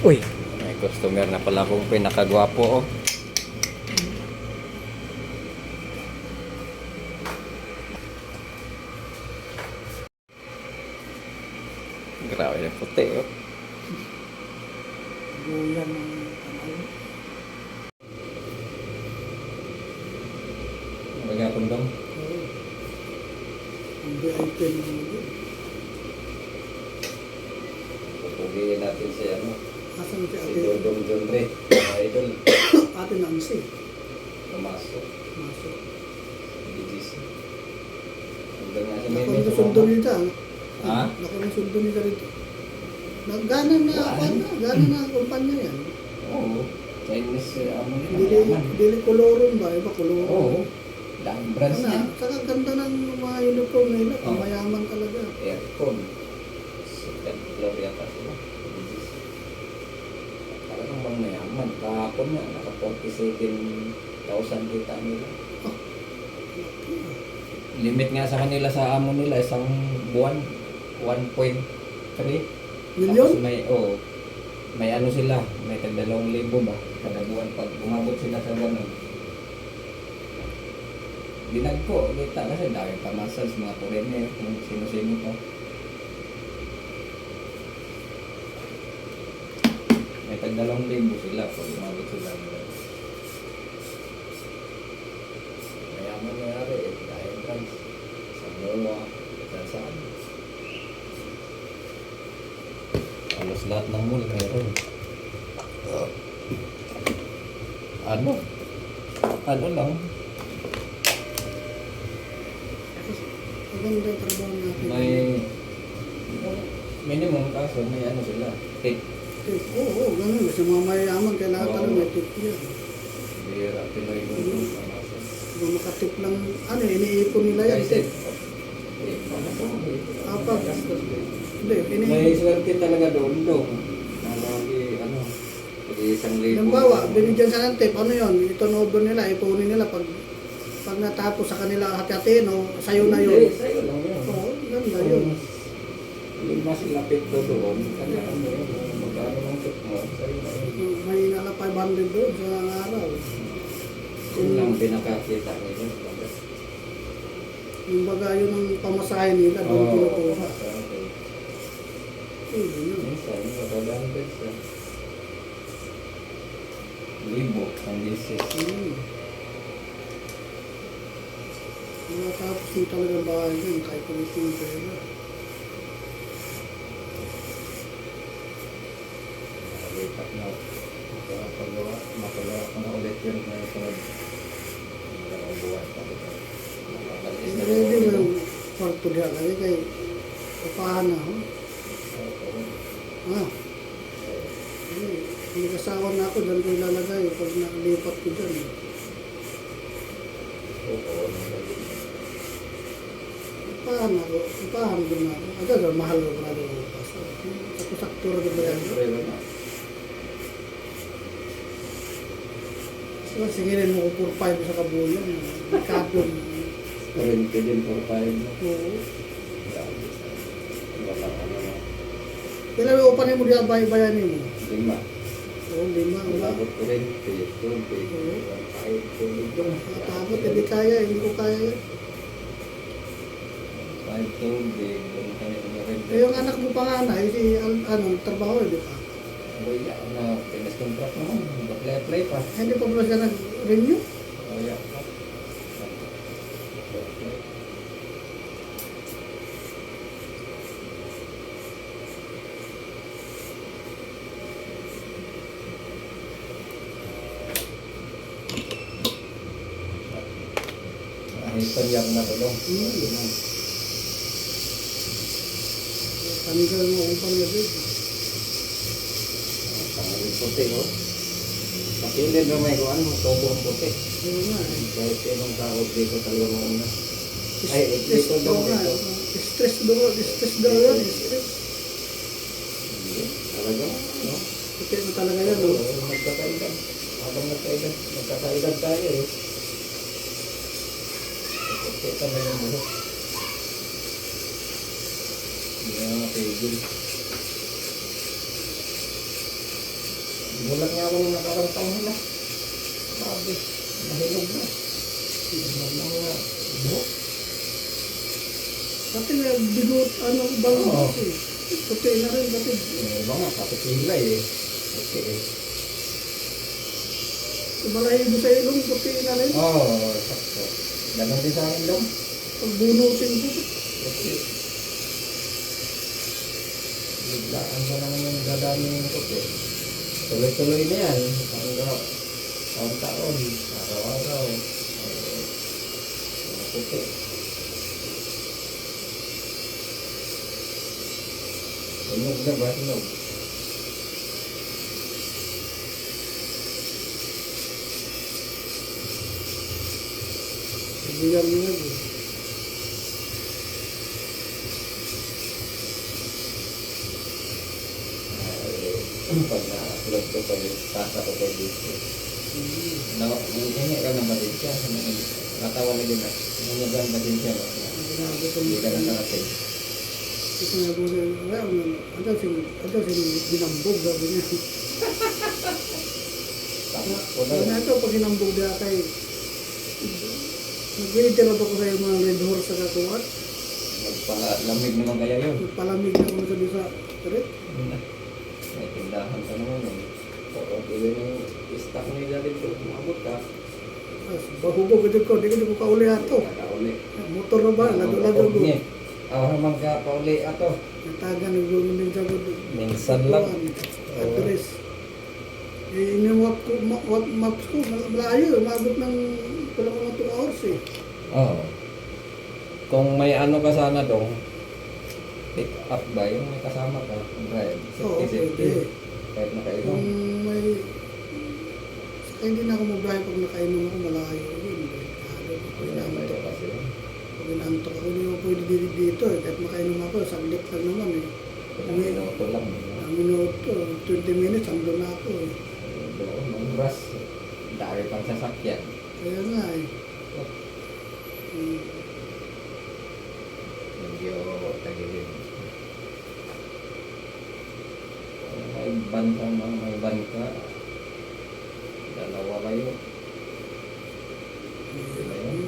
Uy, may customer na pala akong pinakagwapo, oh. Grabe na puti, oh. Buyan ng ano. Magagapon dong. Oo. Ang VIP naman yun. Pupugiin natin si ano. Asan si Si ate? Dodong Jonre. Mga idol. Ate Nancy. Pumasok. Masok. BGC. Hanggang nga si Naku Mimi. na sundo nila. Ha? Naku na sundo nila rito. Gana na gana na ang kumpanya yan. Oo. Chinese, ano Dili, nila. dili koloron ba? Iba koloron. Oo. Daming brands Ano, niya. saka ganda ng mga uniform nila. Oo. Mayaman talaga. Aircon. Second floor yata sila. BGC. Talagang bang mayaman. Kahapon nga, naka 47,000 kita nila. Limit nga sa kanila sa amo nila, isang buwan, 1.3. Milyon? Tapos may ano sila, may tagdalawang libo ba, kada buwan pag umabot sila sa ganun. Dinagko, kita kasi dami pa massage, mga foreigner, kung sino-sino pa. May tagdalawang libo sila pag umabot sila. Mayaman nangyari, dahil trans, sa MOA, saan. Halos lahat ng mall meron. Ano lang. Maganda yung trabaho natin. May minimum kaso may ano sila. Tip. Oo, ganun. Kasi mga mayayaman, kailangan Oo. talaga may tip yan. Bira, Pinoy mo yung pamasa. Kung makatip lang, ano, iniipon nila yan. Kasi, Apat. Hindi, may swerte talaga doon. Ano, isang libo. Halimbawa, binigyan sa ng tip, ano yun, ito-over nila, ipunin nila pag natapos sa kanila hati-hatiin, o sayo na yun. Hindi, sa'yo lang yun. Oo, ganda yun. Lima sila pito doon. Kanya ano yun, magkano ng tip mo, sa'yo na yun. May nala 500 doon sa araw. Yun lang pinakakita nila. Yung baga yun ang pamasahe nila, doon pinukuha. Yun. Minsan, matadaan din siya. Libo, ang disis. Tapos yung talagang bahay yun, kahit ulit yung pera. Lipat na. Makagawa ko na ulit yun na sunod. Dalawang buwan pa ito. Hindi mo yung kwarto diyan, lagi kay papahan na, ho? Hindi kasawa na ako, dyan ko ilalagay pag nalipat ko dyan. Papahan ako, papahan ko na ako. Agad, mahal ko na ako. Sakto-sakto rin ba yan? So, singilin mo ko 4-5 sa kabuyan. Kadon. 20 din for 5. Oo. Wala ano na. Kailan mo upanin mo diyan bayanin mo? 5. Oo, 5. Wala. Tapos 20, 20, 5. Tapos, hindi kaya, hindi ko kaya yan. 5 tubig. Eh, yung anak mo panganay, si, ano, trabaho, di ba? Wala na. Tinas contract naman. Apply pa. Hindi pa ba siya nag-renew? Wala. Ipanyak na to dong. Tanggal mo upang niya din. Tangalin puti, oh. Pakilin na may kuhan mo, tubong puti. Oo nga eh. Kahit sinong tao dito talaga mauna. Ay, dito daw dito. Stress daw yan. Stress. Talaga, ano? Puti mo talaga yan, no? Magkakaedad. Habang magkakaedad tayo, eh. Puti talaga yung buhok. Hindi na mapigil. Gulat nga ako nung nakarang taon na. Grabe, nahilog na. Nahilog na mga buhok. Pati nga, bigot, ano, balong Oo. kasi. Puti na rin, pati. Iba nga, kapit hilay eh. Okay eh. Balahibo sa ilong, puti na rin. Oo, sakto. Ganon din sa akin dong. Pag bunutin ko, Okay. Biglaan pa naman yung dadami yung puti. Tuloy-tuloy na yan. Hanggang taon-taon, araw-araw. Mga puti. Tunog na ba? Tunog. bigyan mo na. Pag na-upload ko pa yung tasa ko pa dito. Nangyay ka ng badensya. Natawa na din na. Nangyay ka ng badensya. Hindi ka na narating. Kasi nga po siya, ada si ginambog, sabi niya. Tama ko Sabi na. na ito, pag ginambog niya kay, nag-reiter ako sa mga red horse sa kakuhat. Magpalamig naman kaya yun. Palamig na ako sabi sa trip. May tindahan ka naman yun. Oo, tuloy na yung stock nila dito. Umabot ka. Bahubog ito ko, di ko kauli ato. Nakauli. Motor na ba? Lago-lago ko. Awa naman ka pauli ato. Nataga nag-guminding sa ko. Minsan lang. Address. Eh, iniwap ko, maps ko, malayo. Umabot ng kulang mga 2 hours eh. Oo. Kung may ano ka sana dong, pick up ba yung may kasama ka? Drive. Oo, pwede. Kahit Kung nakainom. may... Saka hindi na ako mabiyahe pag nakainom ako, malayo. Yun, May inantok. kasi. Pag inantok ako, hindi ako pwede dito eh. Kahit makainom ako, saglit lang naman eh. Ilang minuto lang. Ang minuto, 20 minutes, andun na ako eh. Doon, ang oras. Dami pang sasakyan. Kaya nga eh. Medyo tagilid. Kung may ban ka, may ban ka, dalawa kayo. Hindi na yun.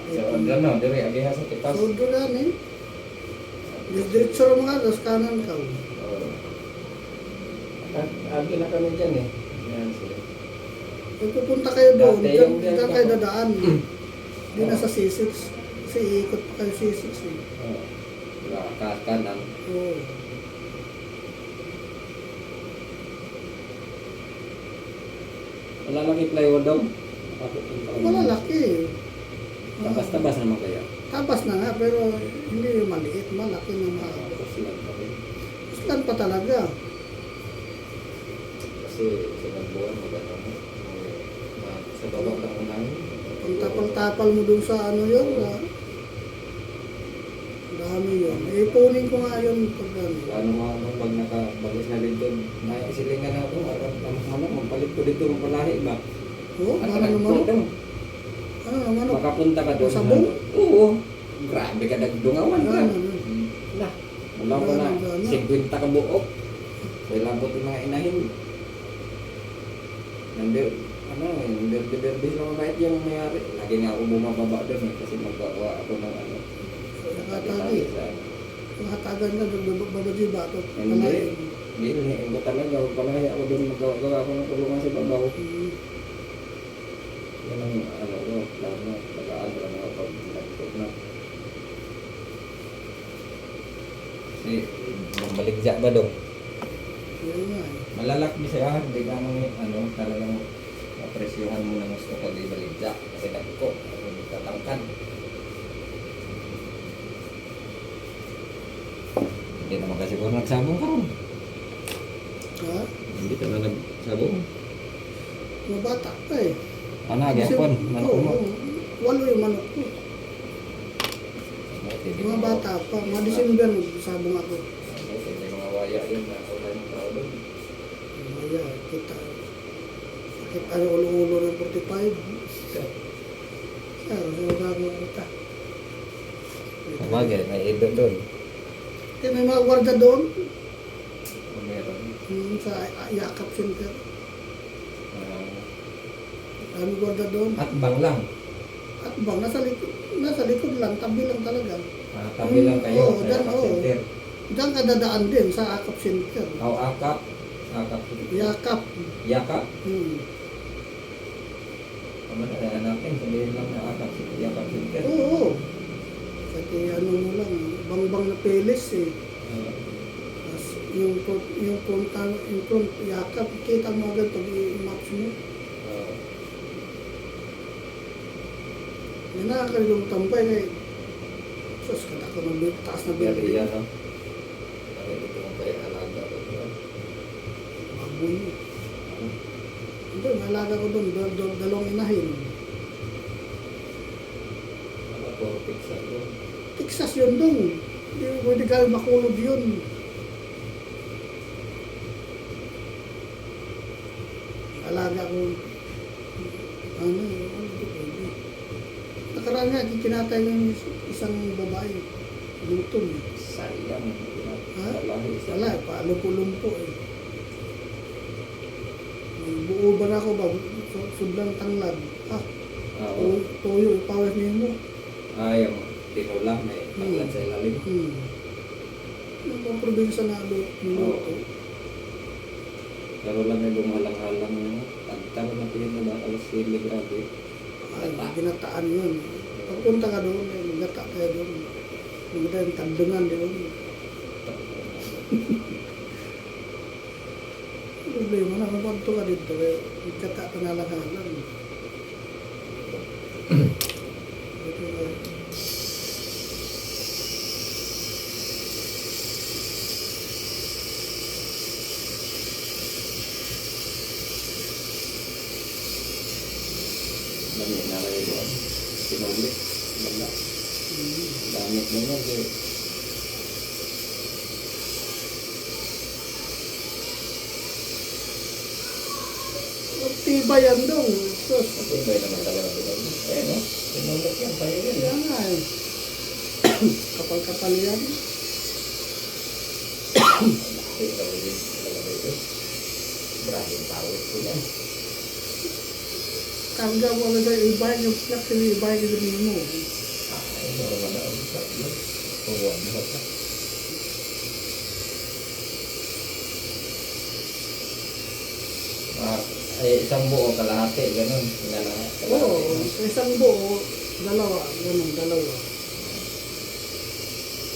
So, ano, diri, agiha sa kitas. So, doon eh. Diretso lang mga alas, kanan ka. Oo. Agi na kami dyan eh. Yan sila. Pag pupunta kayo doon, Dati yung diyan dyan kayo ako. dadaan. Hindi na sa C6. Kasi iikot pa kayo C6 eh. Oo. Kanan. Oo. Wala lagi plywood daw. Malalaki eh. Tabas-tabas naman kaya. Tapas na nga, pero hindi yung maliit. Malaki na mga. Tapos lang pa rin. Islan pa talaga. Kasi sa nagbuwan maganda mo. Sa baba lang unahin. Pag tapal-tapal mo dun sa ano yun, dami yun. Eh, punin ko nga yun pag ano. Ano nga nung pag nakabagis na dito, naisilingan na ako, magpalit ko dito ng palahi ba? Oo, At ano naman? nagtutong, Ano naman? makapunta ka doon. Sabong? Oo. Grabe ka nagdungawan ka. Ano? Lah, wala ko na Gana. 50 ka buok. Kailangan ko mga inahin. Nandir-dir lang kahit yung mayari. Lagi nga ako bumababa doon eh, kasi maggawa ako ng ano. Nakatagi. Nakatagan ka, nagbabadi ba ito? Hindi. Hindi, ko talaga. Palahi ako doon maggawa ako ng tulungan sa babaw. Yan ang ano ko, plano. Tagaan ko lang ako pag nagtog na. Kasi, maligja ba doon? Yan nga eh. Malalakbi siya, hindi ka mo ano, talagang mapresyuhan mo ng gusto pag ibaligya. Kasi nagko, tatangkan. Hindi naman kasi siguro nagsabong ka ron. Ha? Hindi ka na nagsabong. Mabata pa eh. Ano, agapon, manok mo. Oo, 8 yung manok ko. Hindi Mga bata pa, mga December, magsabong ako. Hindi mga waya yun na wala yung tao doon. Maya, kita. Kita ang ulo-ulo ng 45. Pero sa ugago kita. Kumagay, may ido doon. Kaya may mga gwarda doon. Meron. Sa Yakap Center. Ah, Kami gwarda doon. at bang lang. At bang, nasa likod lang, tabi lang talaga. Tabi lang kayo Oo, sa dyan, Yakap oo. Center. Diyan ka dadaan din sa Yakap Center. Akap. Akap. Yakap. Yakap. Hmm. Pamanaan natin, sabihin lang na Akap. Yakap Center. Oo. Kasi ano mo lang, bangbang na pelis eh. Tapos yung front, Yakap, kita mo agad pag i-maps mo. Yan nakakaligong tambay kay sus, kata ko ng taas na Pero building. yan, no? Kaya dito mo kayo alaga ko doon. Baboy mo. Doon, alaga ko doon, dalawang inahin. Mga puro pizza doon. Texas yun doon. Hindi pwede kayo makulog yun. Alaga ko, ano pwede. Nakaraan nga, kinatay ng isang babae. Luton eh. Sayang. Ha? Salahi. Wala, paalumpo-lumpo eh. May buo ba na ako ba? Sobrang tanglad. Ah, tuyo, ipawas niyo mo. Ayaw. Tinulang. May paglan sa ilalim. Yung pang probinsya na niluto. Pero lang may lumalang-halang nyo. Tagtang na pinala. Alas sili. Grabe. Ay, ginataan yun. Pagpunta ka doon, eh, magata tayo doon. Magata yung tandungan doon. Problema na, mapunto ka dito, eh, magkata ka na lang-halang. Ito na. Dami na kayo doon. Sinulit. Bala. Damit mo yan. Eh. Tiba yan doon. Sus. Matibay naman talaga sinulit. Eh, no? Sinulit yan. Payo yan. Kaya nga eh. Kapal-kapal yan. Ikaw din. Talaga ito. Brahim tawid ko yan. Karga mo na tayo, ibay yung plak, ibay yung rin mo. Ay, normal na ang sa iyo. Huwag mo ka. Isang buo kalahati, ganun. Oo, sa isang buo, dalawa, ganun, dalawa.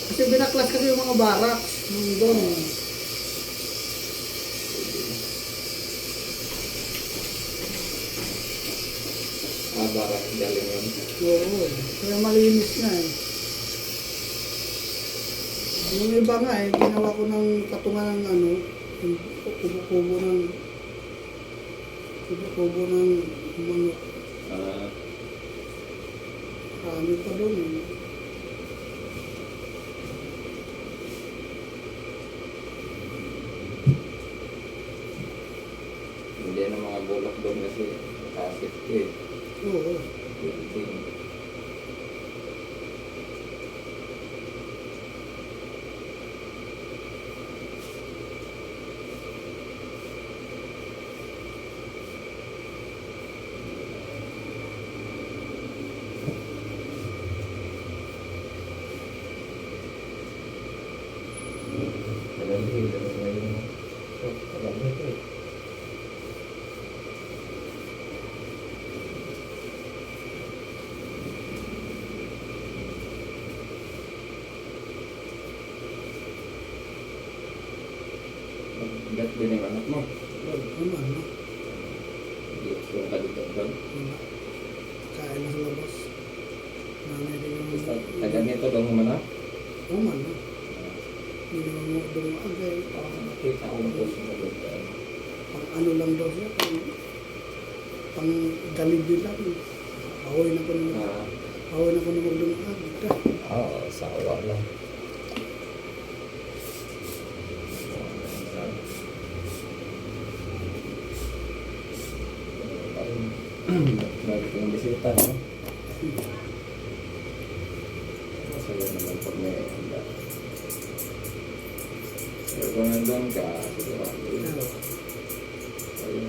Kasi binaklas kasi yung mga barracks nung doon. Barak galing yun. Oo, kaya malinis na eh. Yung iba nga eh, ginawa ko ng patungan ng ano, yung kubo-kubo ng manok. Marami pa doon eh. Hindi na mga bulak doon kasi nakasafety eh. Oo. Building. Gat din yung anak mo. Ano, ano? Gusto ka dito doon. Wala. Kain na sa labas. Nanay din yung... Taga nito daw mo na. Oo man, no? Hindi naman mo doon agay. Parang nakita ko po sa doon. Pang ano lang daw siya, pang galibin lang. Ahoy na po naman. Awan ako na maglumakad. Oo, sawa lang. Lagi ko yung bisita, no? Masaya naman pag may handa. Pero kung nandun ka, sigurado yun. Ayun.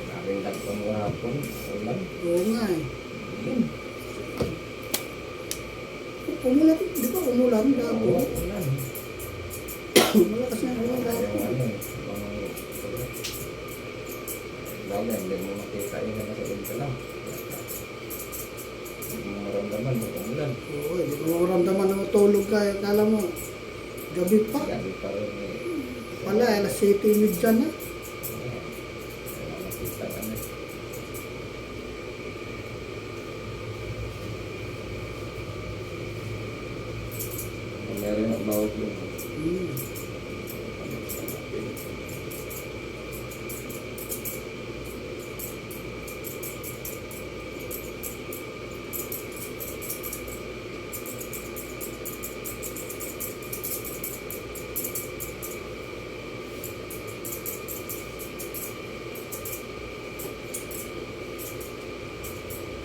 Narindag ko mga hapon, ulan. Oo nga eh. Yun. Umulan, di ba umulan? Labo. Oo, ulan. Malakas na ulan Yung labo. ano, lalo, hindi mo makita yun na nasa ulta lang. Hindi mo maramdaman pag umulan. Oo, hindi ko maramdaman na matulog ka. Kala mo, gabi pa. Gabi pa rin eh. Wala, alas 7:30 na. Wala makita ka na. Meron ang bawat yung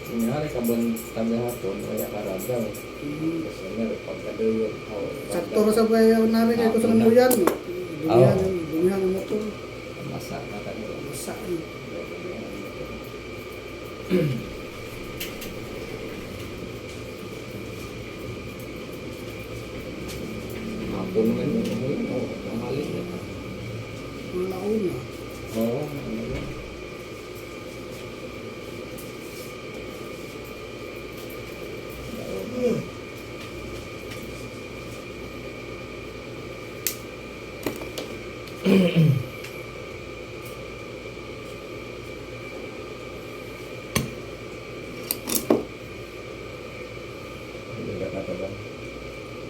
Kunyari ka bang tagahapon o yakaragaw. Kasi meron pagkadoyo. Sakto ra sa bayaw na rin kay ko sa buyan. Dumihan ang motor. Masa na ka nila. Masa. Hapon nga yun. Umulan o. Kamali na. Mga launa. Oo. Ano yun. Hindi ka katabang.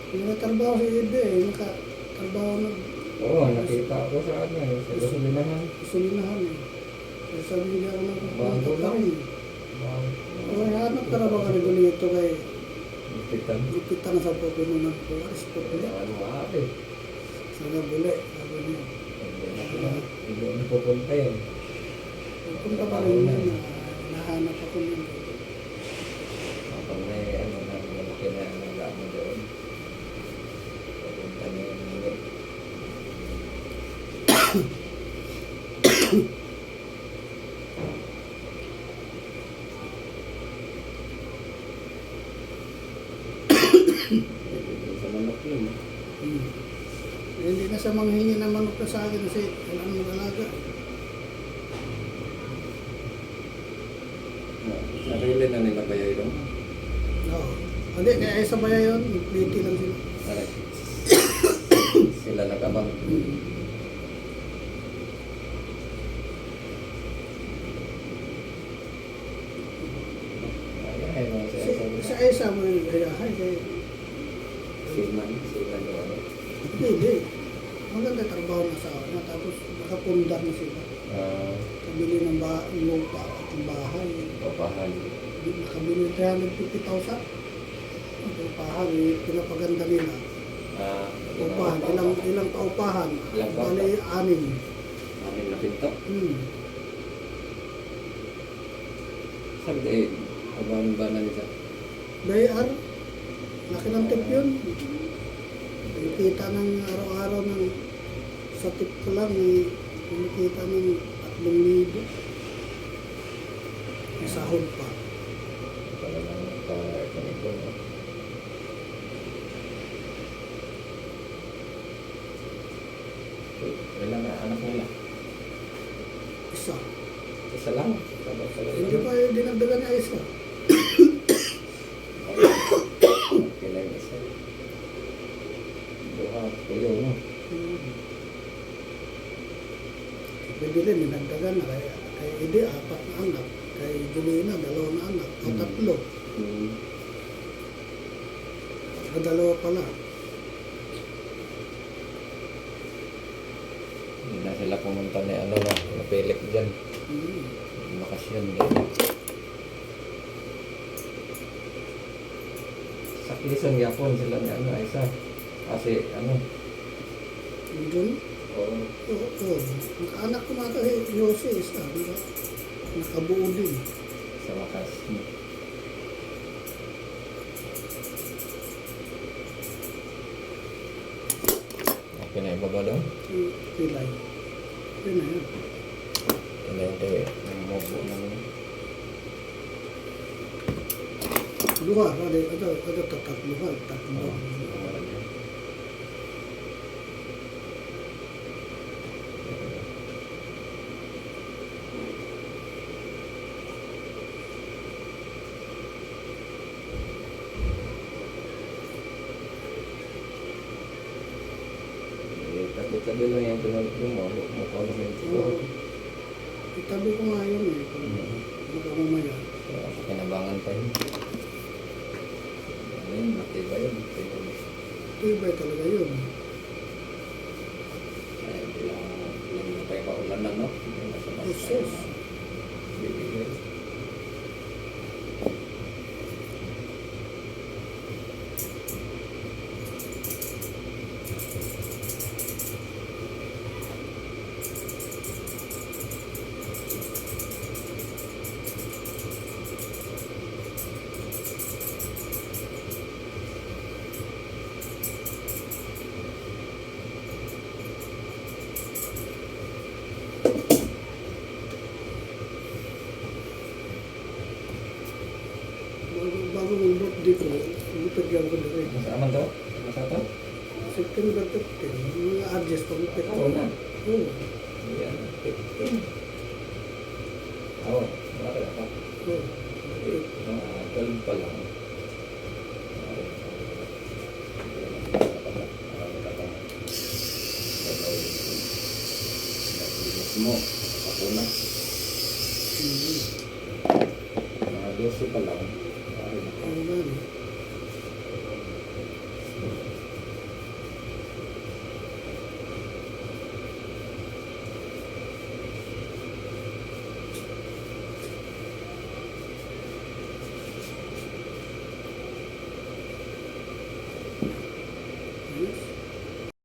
Yung natrabaho si Ede eh. Nakatrabaho na. Oo, nakita ako sa ano eh. Sa gasolinahan. Sulinahan eh. Kaya sabi niya ako Bago lang. Oo, hanap ka na ba ka dito kay Ipitan. Ipitan na sa pupununan ko. Alis po Hindi ko. ano maaari. Sana buli. Sabi niya. Hindi na pupunta yun. Punta pa rin yun. Nahanap ako niyan. Kapag may ano na malaki na nag-ano doon. Pupunta niya yung mga. Sa manok yun. Hindi na sa manghingi ng manok na sa akin kasi wala nang mag-alaga. Sarili na nila ba yun? Oo. Hindi, kaya sa bayan yun, pliti lang sila. Correct. Sila nag-abang. Ay, mga Sa isa mo yung gayahay kay Siman yung ano. hindi. Maganda trabaho na sa na tapos nakapundar na sila. Kabili ng lupa at ng bahay. Papahan. Nakabili ng 350,000. Ang upahan, pinapaganda nila. Upahan, ilang paupahan. Ilang paupahan? Bali, 6. Amin na pinto. Sabi kayo, abang ba na nila? Bayar, laki ng tip yun. Kumikita ng araw-araw ng sa tip ko lang, kumikita ng 3,000. May sahod pa. Talagang pa-ekoniko. Ilan na anak nila? Isa. Isa lang. Hindi pa yung dinagdagan niya isa. Kailan isa. Duha, tuyo, no? Hmm. Evelyn, ninagdagan na. Kay Edi, 4 na anak. Kay Julina, 2 na anak. O 3. O 2 pala. Hindi na sila pumunta ni ano na, napilik dyan. Hmm. Bakasyon din. Sa Quezon yapon sila ni ano isa. Kasi ano, Doon? oh, Oo. Anak ko mga kay Jose, isa. Diba? Nakabuo din. sa wakas. Okay na ibaba daw. Pilay. Yun na yun. Kaya ito ang mobo namin. Luha, ada tatluhan, tatlo. Tabi-tabi lang yung pinag mo mukha namin ito. Oo. Itabi ko nga yun eh. Baka mamaya. Kaya kinabangan pa yun. Ayun, matibay yun. Tibay talaga yun. Ay, bilang na tayo paulan na, no? Hindi na sa basta Jesus. na bibigay. Bago ng birthday ko, lupagyan ko na rin. Masama to? Masa to? September 15, mga adjust pag lupit ko. Oo na. Oo. Ayan, 15. Oo, wala ka na pa. Oo. 12 pa lang.